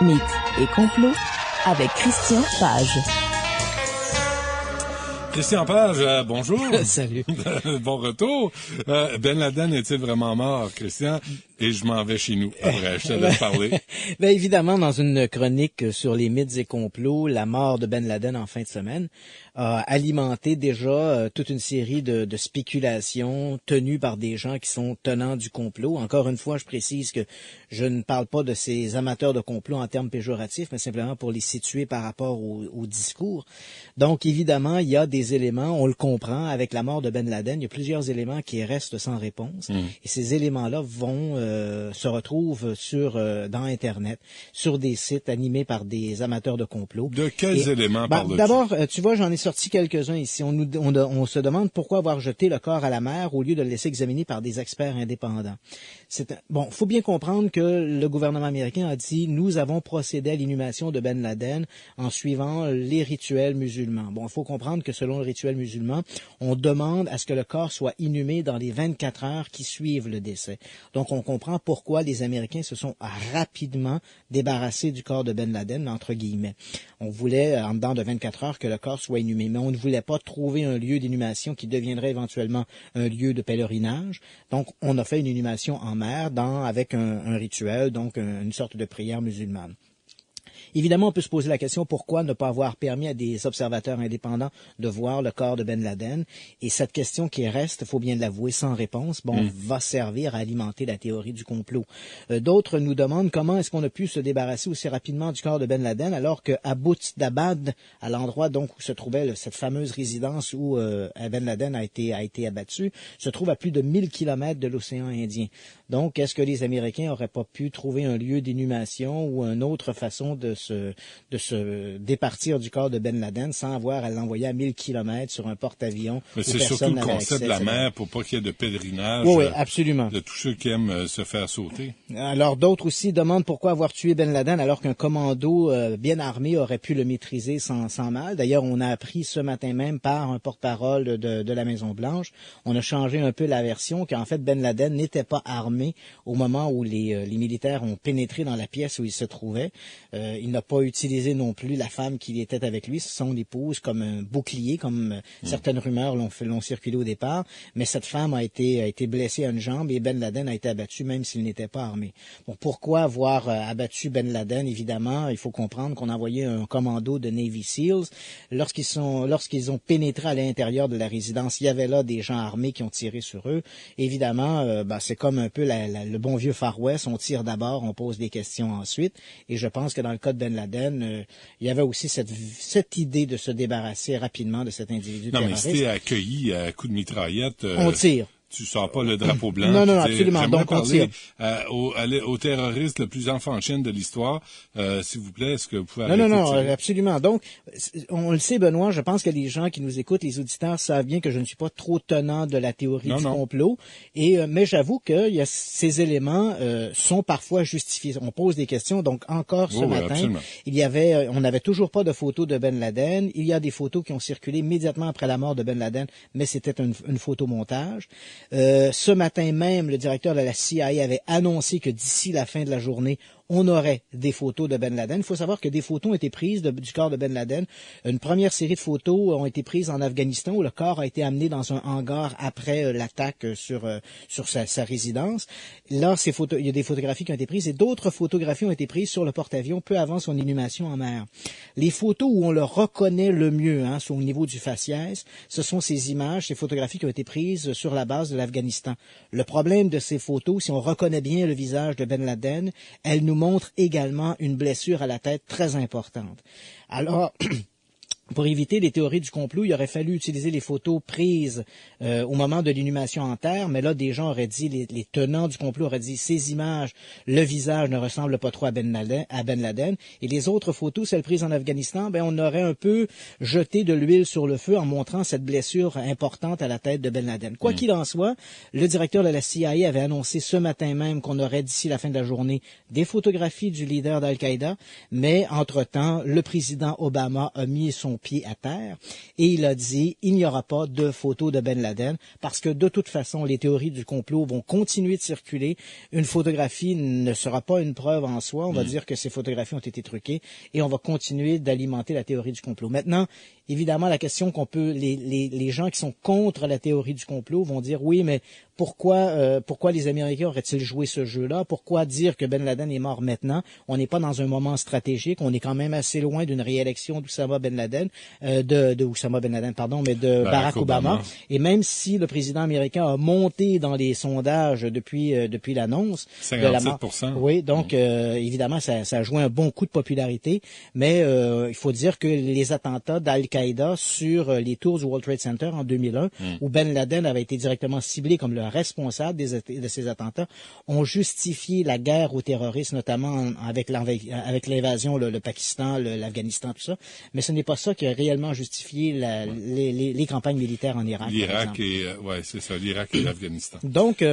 Mythes et complots avec Christian Page. Christian Page, bonjour. Salut. Bon retour. Ben Laden est-il vraiment mort, Christian? Et je m'en vais chez nous. Après, je te laisse parler. Bien évidemment, dans une chronique sur les mythes et complots, la mort de Ben Laden en fin de semaine a alimenté déjà toute une série de spéculations tenues par des gens qui sont tenants du complot. Encore une fois, je précise que je ne parle pas de ces amateurs de complot en termes péjoratifs, mais simplement pour les situer par rapport au discours. Donc, évidemment, il y a des éléments, on le comprend, avec la mort de Ben Laden, il y a plusieurs éléments qui restent sans réponse. Et ces éléments-là se retrouvent dans Internet, sur des sites animés par des amateurs de complot. De quels éléments parles-tu? D'abord, tu vois, j'en ai sorti quelques-uns ici. On se demande pourquoi avoir jeté le corps à la mer au lieu de le laisser examiner par des experts indépendants. Faut bien comprendre que le gouvernement américain a dit « Nous avons procédé à l'inhumation de Ben Laden en suivant les rituels musulmans ». Bon, il faut comprendre que selon le rituel musulman, on demande à ce que le corps soit inhumé dans les 24 heures qui suivent le décès. Donc, on comprend pourquoi les Américains se sont rapidement débarrassés du corps de Ben Laden, entre guillemets. On voulait, en dedans de 24 heures, que le corps soit inhumé, mais on ne voulait pas trouver un lieu d'inhumation qui deviendrait éventuellement un lieu de pèlerinage. Donc, on a fait une inhumation en mer avec un rituel, donc une sorte de prière musulmane. Évidemment, on peut se poser la question pourquoi ne pas avoir permis à des observateurs indépendants de voir le corps de Ben Laden. Et cette question qui reste, il faut bien l'avouer, sans réponse, va servir à alimenter la théorie du complot. D'autres nous demandent comment est-ce qu'on a pu se débarrasser aussi rapidement du corps de Ben Laden alors que Abbottabad, à l'endroit donc où se trouvait cette fameuse résidence où Ben Laden a été abattu, se trouve à plus de 1000 kilomètres de l'océan Indien. Donc, est-ce que les Américains n'auraient pas pu trouver un lieu d'inhumation ou une autre façon de se départir du corps de Ben Laden sans avoir à l'envoyer à 1000 kilomètres sur un porte-avions? Mais c'est surtout le concept de la mer pour pas qu'il y ait de pèlerinage. Oui, absolument. De tous ceux qui aiment se faire sauter. Alors, d'autres aussi demandent pourquoi avoir tué Ben Laden alors qu'un commando bien armé aurait pu le maîtriser sans mal. D'ailleurs, on a appris ce matin même par un porte-parole de la Maison-Blanche, on a changé un peu la version qu'en fait Ben Laden n'était pas armé au moment où les militaires ont pénétré dans la pièce où il se trouvait. Il n'a pas utilisé non plus la femme qui était avec lui, son épouse, comme un bouclier, comme certaines rumeurs l'ont circulé au départ. Mais cette femme a été blessée à une jambe et Ben Laden a été abattu même s'il n'était pas armé. Bon, pourquoi avoir abattu Ben Laden? Évidemment, il faut comprendre qu'on a envoyé un commando de Navy SEALs. Lorsqu'ils ont pénétré à l'intérieur de la résidence, il y avait là des gens armés qui ont tiré sur eux. Évidemment, c'est comme un peu le bon vieux Far West, on tire d'abord, on pose des questions ensuite. Et je pense que dans le cas de Ben Laden, il y avait aussi cette idée de se débarrasser rapidement de cet individu terroriste. Non, mais si t'es accueilli à coups de mitraillette... on tire. Tu sors pas le drapeau blanc. Non, absolument. Donc, on tire. Au terroriste le plus enfant chaîne de l'histoire, s'il vous plaît, est-ce que vous pouvez arrêter Non, absolument. Donc, on le sait, Benoît, je pense que les gens qui nous écoutent, les auditeurs, savent bien que je ne suis pas trop tenant de la théorie du complot. Mais j'avoue que ces éléments sont parfois justifiés. On pose des questions. Donc, encore ce matin, on n'avait toujours pas de photos de Ben Laden. Il y a des photos qui ont circulé immédiatement après la mort de Ben Laden, mais c'était une photomontage. Ce matin même, le directeur de la CIA avait annoncé que d'ici la fin de la journée, on aurait des photos de Ben Laden. Il faut savoir que des photos ont été prises du corps de Ben Laden. Une première série de photos ont été prises en Afghanistan où le corps a été amené dans un hangar après l'attaque sur sa résidence. Là, il y a des photographies qui ont été prises et d'autres photographies ont été prises sur le porte-avions peu avant son inhumation en mer. Les photos où on le reconnaît le mieux, au niveau du faciès, ce sont ces images, ces photographies qui ont été prises sur la base de l'Afghanistan. Le problème de ces photos, si on reconnaît bien le visage de Ben Laden, elles nous montre également une blessure à la tête très importante. Alors, pour éviter les théories du complot, il aurait fallu utiliser les photos prises au moment de l'inhumation en terre, mais là, des gens auraient dit, les tenants du complot auraient dit, ces images, le visage ne ressemble pas trop à Ben Laden, et les autres photos, celles prises en Afghanistan, on aurait un peu jeté de l'huile sur le feu en montrant cette blessure importante à la tête de Ben Laden. Quoi qu'il en soit, le directeur de la CIA avait annoncé ce matin même qu'on aurait d'ici la fin de la journée des photographies du leader d'Al-Qaïda, mais entre-temps, le président Obama a mis son son pied à terre et il a dit il n'y aura pas de photos de Ben Laden parce que de toute façon, les théories du complot vont continuer de circuler. Une photographie ne sera pas une preuve en soi. On va dire que ces photographies ont été truquées et on va continuer d'alimenter la théorie du complot. Maintenant, évidemment, la question qu'on peut, les gens qui sont contre la théorie du complot vont dire oui, mais pourquoi les Américains auraient-ils joué ce jeu-là? Pourquoi dire que Ben Laden est mort maintenant? On n'est pas dans un moment stratégique. On est quand même assez loin d'une réélection d'Oussama Ben Laden, mais de Barack Obama. Et même si le président américain a monté dans les sondages depuis l'annonce 57%. de la mort. Oui, donc évidemment, ça a joué un bon coup de popularité. Mais il faut dire que les attentats d'Al-Qaïda sur les tours du World Trade Center en 2001, où Ben Laden avait été directement ciblé comme le responsable de ces attentats, ont justifié la guerre au terrorisme, notamment avec l'invasion, le Pakistan, l'Afghanistan, tout ça. Mais ce n'est pas ça qui a réellement justifié les campagnes militaires en Irak. L'Irak l'Irak et l'Afghanistan. Donc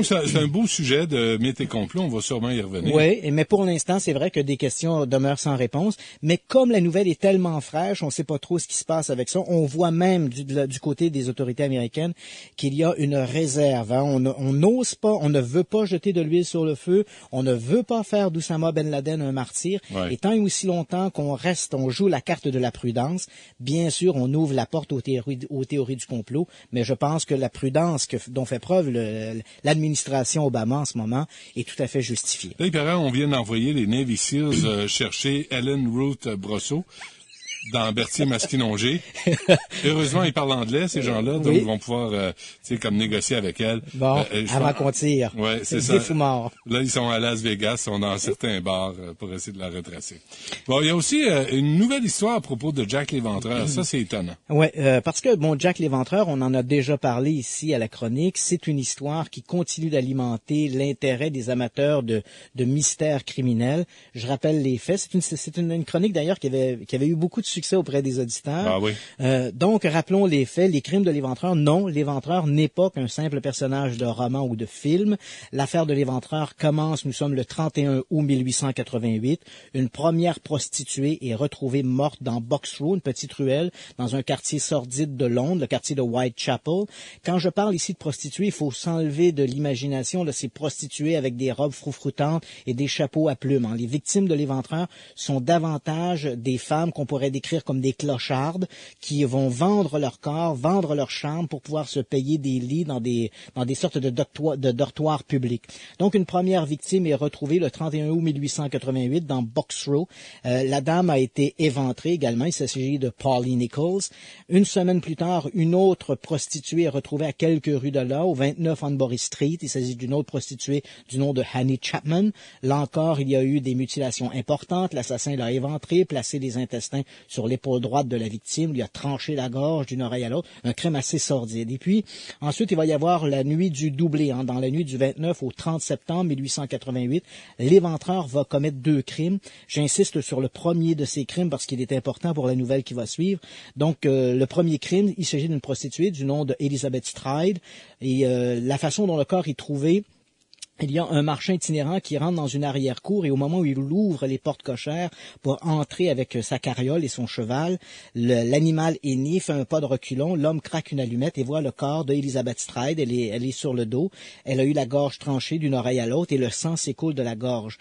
c'est un beau sujet de mythes et complots, on va sûrement y revenir. Oui, mais pour l'instant, c'est vrai que des questions demeurent sans réponse. Mais comme la nouvelle est tellement fraîche, on ne sait pas trop ce qui se passe avec ça. On voit même du côté des autorités américaines qu'il y a une réserve. Hein. On n'ose pas, on ne veut pas jeter de l'huile sur le feu, on ne veut pas faire d'Oussama Ben Laden un martyr. Ouais. Et tant et aussi longtemps on joue la carte de la prudence, bien sûr, on ouvre la porte aux théories du complot, mais je pense que la prudence dont fait preuve l'administration Obama en ce moment est tout à fait justifiée. Là, il paraît, on vient d'envoyer les Navy Seals chercher Ellen Ruth Brosseau dans Berthier-Masquinongé. Heureusement, ils parlent anglais, ces gens-là, donc ils vont pouvoir, comme négocier avec elle. Bon, avant qu'on tire. Ouais, c'est ça. Des fous morts. Là, ils sont à Las Vegas, ils sont dans certains bars pour essayer de la retracer. Bon, il y a aussi une nouvelle histoire à propos de Jack l'Éventreur. Ça, c'est étonnant. Ouais, parce que, Jack l'Éventreur, on en a déjà parlé ici à la chronique. C'est une histoire qui continue d'alimenter l'intérêt des amateurs de mystères criminels. Je rappelle les faits. C'est une chronique, d'ailleurs, qui avait eu beaucoup de succès auprès des auditeurs. Ah oui. Donc, rappelons les faits. Les crimes de l'Éventreur, non, l'Éventreur n'est pas qu'un simple personnage de roman ou de film. L'affaire de l'Éventreur commence, nous sommes le 31 août 1888. Une première prostituée est retrouvée morte dans Box Row, une petite ruelle, dans un quartier sordide de Londres, le quartier de Whitechapel. Quand je parle ici de prostituées, il faut s'enlever de l'imagination, là, ces prostituées avec des robes froufroutantes et des chapeaux à plumes. Hein. Les victimes de l'Éventreur sont davantage des femmes qu'on pourrait décrire comme des clochardes qui vont vendre leur corps, vendre leur chambre pour pouvoir se payer des lits dans des sortes de dortoirs publics. Donc, une première victime est retrouvée le 31 août 1888 dans Box Row. La dame a été éventrée également. Il s'agit de Polly Nichols. Une semaine plus tard, une autre prostituée est retrouvée à quelques rues de là, au 29 Hanbury Street. Il s'agit d'une autre prostituée du nom de Annie Chapman. Là encore, il y a eu des mutilations importantes. L'assassin l'a éventrée, placé les intestins sur l'épaule droite de la victime, lui a tranché la gorge d'une oreille à l'autre. Un crime assez sordide. Et puis, ensuite, il va y avoir la nuit du doublé. Hein. Dans la nuit du 29 au 30 septembre 1888, l'Éventreur va commettre 2 crimes. J'insiste sur le premier de ces crimes parce qu'il est important pour la nouvelle qui va suivre. Donc, le premier crime, il s'agit d'une prostituée du nom de Elizabeth Stride. Et la façon dont le corps est trouvé, il y a un marchand itinérant qui rentre dans une arrière-cour et au moment où il ouvre les portes cochères pour entrer avec sa carriole et son cheval, l'animal hennit, fait un pas de reculons, l'homme craque une allumette et voit le corps d'Elizabeth Stride. Elle est sur le dos, elle a eu la gorge tranchée d'une oreille à l'autre et le sang s'écoule de la gorge.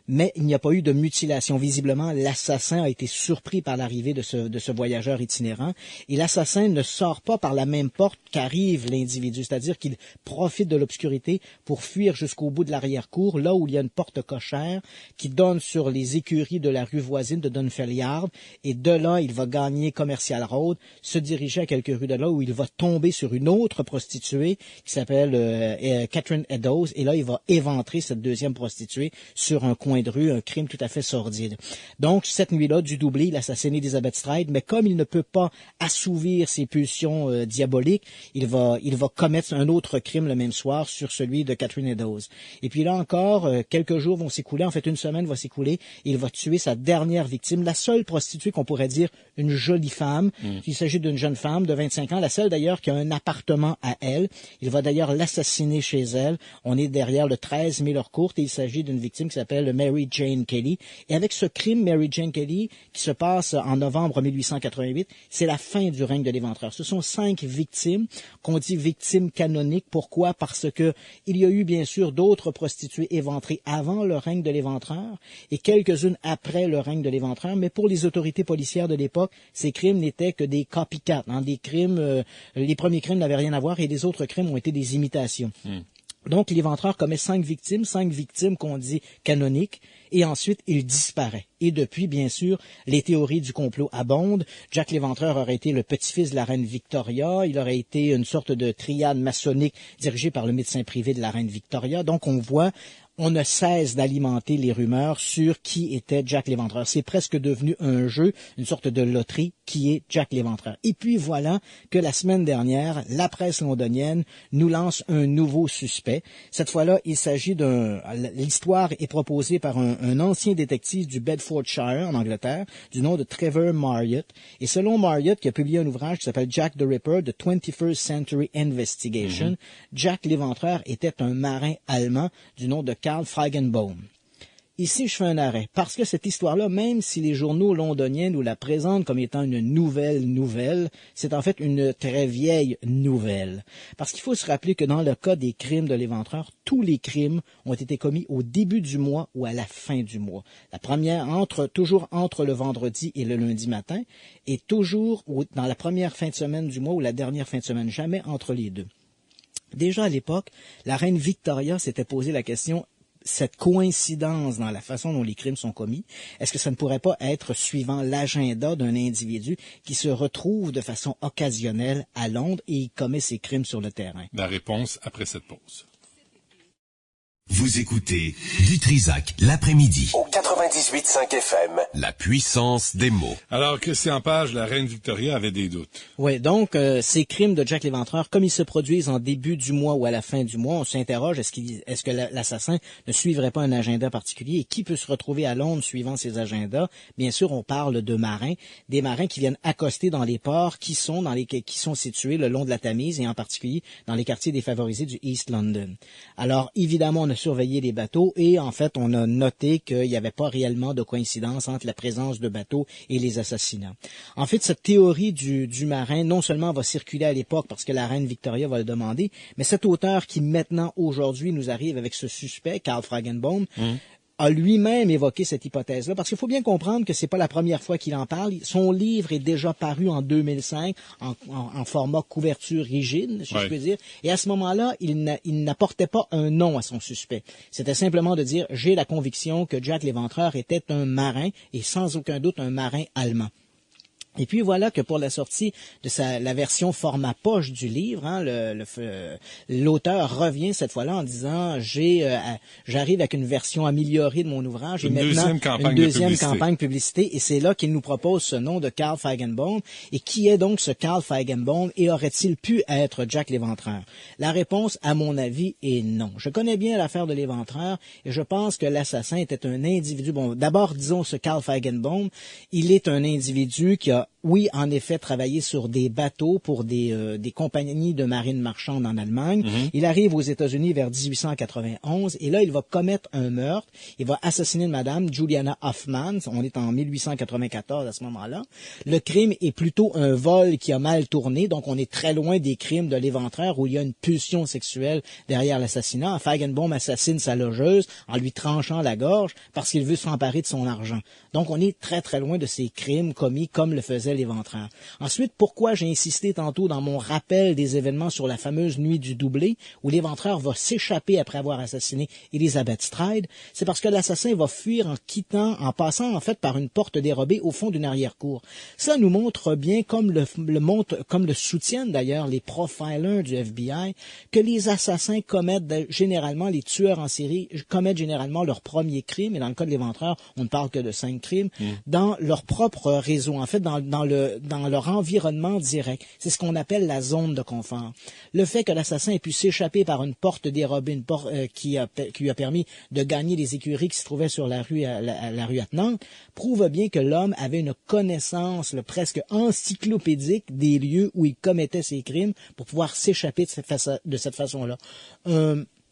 Mais il n'y a pas eu de mutilation. Visiblement, l'assassin a été surpris par l'arrivée de ce voyageur itinérant. Et l'assassin ne sort pas par la même porte qu'arrive l'individu. C'est-à-dire qu'il profite de l'obscurité pour fuir jusqu'au bout de l'arrière-cour, là où il y a une porte cochère qui donne sur les écuries de la rue voisine de Dunfermline Yard. Et de là, il va gagner Commercial Road, se diriger à quelques rues de là où il va tomber sur une autre prostituée qui s'appelle Catherine Eddowes. Et là, il va éventrer cette deuxième prostituée sur un coin de rue, un crime tout à fait sordide. Donc, cette nuit-là, du doublé, il assassine Elizabeth Stride, mais comme il ne peut pas assouvir ses pulsions diaboliques, il va commettre un autre crime le même soir sur celui de Catherine Eddowes. Et puis là encore, quelques jours vont s'écouler, en fait une semaine va s'écouler, et il va tuer sa dernière victime, la seule prostituée qu'on pourrait dire une jolie femme. Il s'agit d'une jeune femme de 25 ans, la seule d'ailleurs qui a un appartement à elle. Il va d'ailleurs l'assassiner chez elle. On est derrière le 13 Miller Court et il s'agit d'une victime qui s'appelle Mary Jane Kelly. Et avec ce crime, Mary Jane Kelly, qui se passe en novembre 1888, c'est la fin du règne de l'éventreur. Ce sont 5 victimes qu'on dit victimes canoniques. Pourquoi? Parce que il y a eu bien sûr d'autres prostituées éventrées avant le règne de l'éventreur et quelques-unes après le règne de l'éventreur, mais pour les autorités policières de l'époque, ces crimes n'étaient que des copycats, des crimes, les premiers crimes n'avaient rien à voir et les autres crimes ont été des imitations. Donc, l'éventreur commet 5 victimes qu'on dit canoniques, et ensuite, il disparaît. Et depuis, bien sûr, les théories du complot abondent. Jack l'Éventreur aurait été le petit-fils de la reine Victoria. Il aurait été une sorte de triade maçonnique dirigée par le médecin privé de la reine Victoria. Donc, on ne cesse d'alimenter les rumeurs sur qui était Jack l'Éventreur. C'est presque devenu un jeu, une sorte de loterie, qui est Jack l'Éventreur. Et puis voilà que la semaine dernière, la presse londonienne nous lance un nouveau suspect. Cette fois-là, il s'agit l'histoire est proposée par un ancien détective du Bedfordshire, en Angleterre, du nom de Trevor Marriott. Et selon Marriott, qui a publié un ouvrage qui s'appelle Jack the Ripper, The 21st Century Investigation, Jack l'Éventreur était un marin allemand du nom de Karl Feigenbaum. Ici, je fais un arrêt, parce que cette histoire-là, même si les journaux londoniens nous la présentent comme étant une nouvelle, c'est en fait une très vieille nouvelle. Parce qu'il faut se rappeler que dans le cas des crimes de l'éventreur, tous les crimes ont été commis au début du mois ou à la fin du mois. La première, toujours entre le vendredi et le lundi matin, et toujours dans la première fin de semaine du mois ou la dernière fin de semaine, jamais entre les deux. Déjà à l'époque, la reine Victoria s'était posé la question, cette coïncidence dans la façon dont les crimes sont commis, est-ce que ça ne pourrait pas être suivant l'agenda d'un individu qui se retrouve de façon occasionnelle à Londres et il commet ses crimes sur le terrain? La réponse après cette pause. Vous écoutez du Trisac l'après-midi au 98.5 FM. La puissance des mots. Alors, Christian Page, la reine Victoria avait des doutes. Oui, donc ces crimes de Jack l'Éventreur, comme ils se produisent en début du mois ou à la fin du mois, on s'interroge, est-ce que l'assassin ne suivrait pas un agenda particulier et qui peut se retrouver à Londres suivant ces agendas? Bien sûr, on parle de marins, des marins qui viennent accoster dans les ports qui sont situés le long de la Tamise et en particulier dans les quartiers défavorisés du East London. Alors, évidemment, on a surveillé les bateaux et en fait, on a noté qu'il n'y avait pas réellement de coïncidence entre la présence de bateaux et les assassinats. En fait, cette théorie du marin, non seulement va circuler à l'époque parce que la reine Victoria va le demander, mais cet auteur qui maintenant, aujourd'hui, nous arrive avec ce suspect, Karl Feigenbaum, a lui-même évoqué cette hypothèse-là, parce qu'il faut bien comprendre que c'est pas la première fois qu'il en parle. Son livre est déjà paru en 2005 en format couverture rigide, si je peux dire. Et à ce moment-là, il n'apportait pas un nom à son suspect. C'était simplement de dire, j'ai la conviction que Jack l'Éventreur était un marin, et sans aucun doute un marin allemand. Et puis voilà que pour la sortie de la version format poche du livre, l'auteur revient cette fois-là en disant j'arrive avec une version améliorée de mon ouvrage et maintenant une deuxième campagne publicité et c'est là qu'il nous propose ce nom de Karl Feigenbaum. Et qui est donc ce Karl Feigenbaum et aurait-il pu être Jack l'Éventreur? La réponse, à mon avis, est non. Je connais bien l'affaire de l'Éventreur et je pense que l'assassin était un individu. Bon, d'abord disons ce Karl Feigenbaum, il est un individu qui a oui, en effet, travaillé sur des bateaux pour des compagnies de marine marchande en Allemagne. Il arrive aux États-Unis vers 1891 et là, il va commettre un meurtre. Il va assassiner une madame, Juliana Hoffman. On est en 1894 à ce moment-là. Le crime est plutôt un vol qui a mal tourné, donc on est très loin des crimes de l'Éventreur où il y a une pulsion sexuelle derrière l'assassinat. Feigenbaum assassine sa logeuse en lui tranchant la gorge parce qu'il veut s'emparer de son argent. Donc on est très très loin de ces crimes commis comme le faisait l'Éventreur. Ensuite, pourquoi j'ai insisté tantôt dans mon rappel des événements sur la fameuse nuit du doublé, où l'Éventreur va s'échapper après avoir assassiné Elizabeth Stride, c'est parce que l'assassin va fuir en passant en fait par une porte dérobée au fond d'une arrière-cour. Ça nous montre bien, comme le soutiennent d'ailleurs les profilers du FBI, que les assassins les tueurs en série commettent généralement leur premier crime, et dans le cas de l'Éventreur, on ne parle que de 5 crimes, dans leur propre réseau. En fait, dans dans leur environnement direct. C'est ce qu'on appelle la zone de confort. Le fait que l'assassin ait pu s'échapper par une porte dérobée, une porte qui lui a permis de gagner les écuries qui se trouvaient sur la rue attenante, prouve bien que l'homme avait une connaissance presque encyclopédique des lieux où il commettait ses crimes pour pouvoir s'échapper de cette façon-là.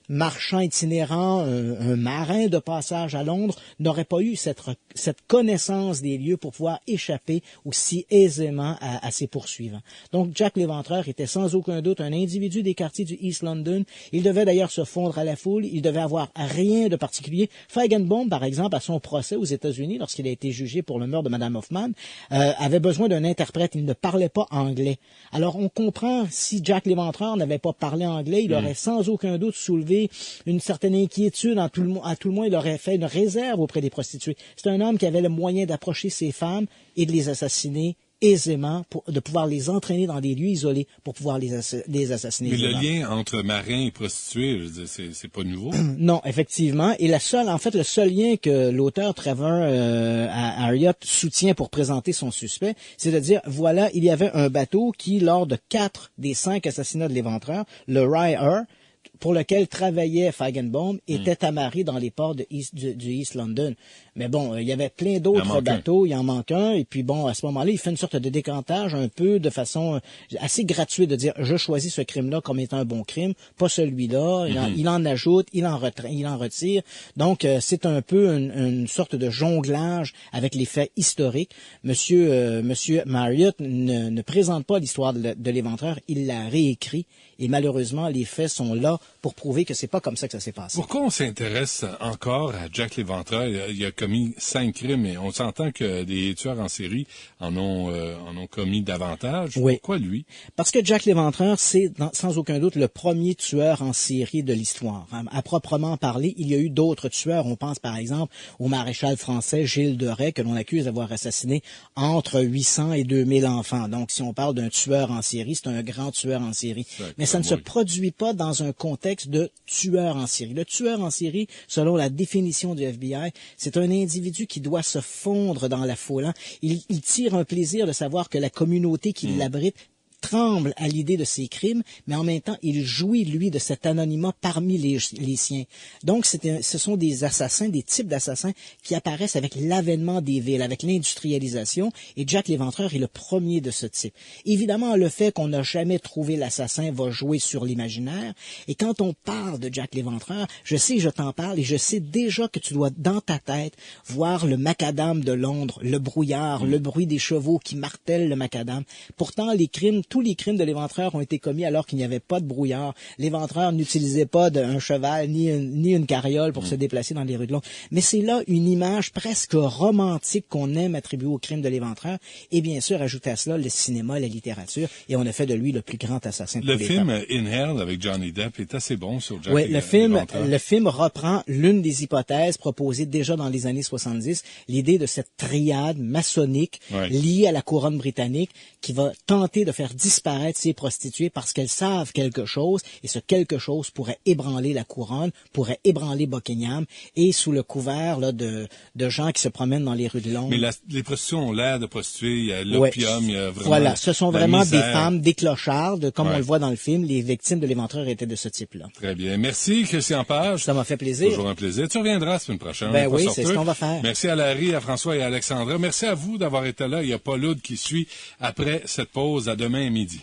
Marchand itinérant, un marin de passage à Londres n'aurait pas eu cette connaissance des lieux pour pouvoir échapper aussi aisément à ses poursuivants. Donc Jack l'Éventreur était sans aucun doute un individu des quartiers du East London. Il devait d'ailleurs se fondre à la foule, il devait avoir rien de particulier. Feigenbaum, par exemple, à son procès aux États-Unis, lorsqu'il a été jugé pour le meurtre de Madame Hoffman, avait besoin d'un interprète. Il ne parlait pas anglais. Alors on comprend, si Jack l'Éventreur n'avait pas parlé anglais, il aurait sans aucun doute soulevé une certaine inquiétude, à tout le moins, il aurait fait une réserve auprès des prostituées. C'est un homme qui avait le moyen d'approcher ces femmes et de les assassiner aisément, de pouvoir les entraîner dans des lieux isolés pour pouvoir les assassiner. Mais le lien entre marin et prostituée, je veux dire, c'est pas nouveau. Non, effectivement. Et le seul lien que l'auteur Trevor Harriott soutient pour présenter son suspect, c'est de dire, voilà, il y avait un bateau qui, lors de 4 des 5 assassinats de l'Éventreur, le Rye, pour lequel travaillait Feigenbaum, était amarré dans les ports du East London. Mais bon, il y avait plein d'autres bateaux, il en manque un, et puis bon, à ce moment-là, il fait une sorte de décantage un peu de façon assez gratuite, de dire, je choisis ce crime-là comme étant un bon crime, pas celui-là, il en ajoute, il en retire. Donc, c'est un peu une sorte de jonglage avec les faits historiques. Monsieur Marriott ne présente pas l'histoire de l'Éventreur, il la réécrit, et malheureusement, les faits sont là pour prouver que c'est pas comme ça que ça s'est passé. Pourquoi on s'intéresse encore à Jack l'Éventreur? Il a commis 5 crimes, et on s'entend que des tueurs en série en ont commis davantage. Oui. Pourquoi lui? Parce que Jack l'Éventreur, c'est sans aucun doute le premier tueur en série de l'histoire. À proprement parler, il y a eu d'autres tueurs. On pense par exemple au maréchal français Gilles de Rais, que l'on accuse d'avoir assassiné entre 800 et 2000 enfants. Donc, si on parle d'un tueur en série, c'est un grand tueur en série. Mais ça ne se produit pas dans un contexte de tueur en série. Le tueur en série, selon la définition du FBI, c'est un individu qui doit se fondre dans la foule. Il tire un plaisir de savoir que la communauté qui l'abrite tremble à l'idée de ses crimes, mais en même temps, il jouit, lui, de cet anonymat parmi les siens. Donc, ce sont des assassins, des types d'assassins qui apparaissent avec l'avènement des villes, avec l'industrialisation, et Jack l'Éventreur est le premier de ce type. Évidemment, le fait qu'on n'a jamais trouvé l'assassin va jouer sur l'imaginaire, et quand on parle de Jack l'Éventreur, je sais, je t'en parle, et je sais déjà que tu dois, dans ta tête, voir le macadam de Londres, le brouillard, le bruit des chevaux qui martèlent le macadam. Pourtant, tous les crimes de l'Éventreur ont été commis alors qu'il n'y avait pas de brouillard. L'Éventreur n'utilisait pas un cheval ni une carriole pour se déplacer dans les rues de Londres. Mais c'est là une image presque romantique qu'on aime attribuer au crime de l'Éventreur. Et bien sûr, ajouter à cela le cinéma, la littérature, et on a fait de lui le plus grand assassin de tous les temps. Le film In Hell avec Johnny Depp est assez bon sur Jack l'Éventreur. Le film reprend l'une des hypothèses proposées déjà dans les années 70, l'idée de cette triade maçonnique liée à la couronne britannique qui va tenter de faire disparaître ces prostituées parce qu'elles savent quelque chose, et ce quelque chose pourrait ébranler la couronne, pourrait ébranler Buckingham, et sous le couvert de gens qui se promènent dans les rues de Londres. Mais les prostituées ont l'air de prostituées, il y a l'opium, il y a vraiment Voilà, ce sont vraiment misère. des femmes, des clochardes, comme on le voit dans le film, les victimes de l'Éventreur étaient de ce type-là. Très bien. Merci, Christian Page. Ça m'a fait plaisir. Toujours un plaisir. Tu reviendras la semaine prochaine. Ben oui, c'est ce qu'on va faire. Merci à Larry, à François et à Alexandra. Merci à vous d'avoir été là. Il y a Paul Oud qui suit après cette pause. À demain midi.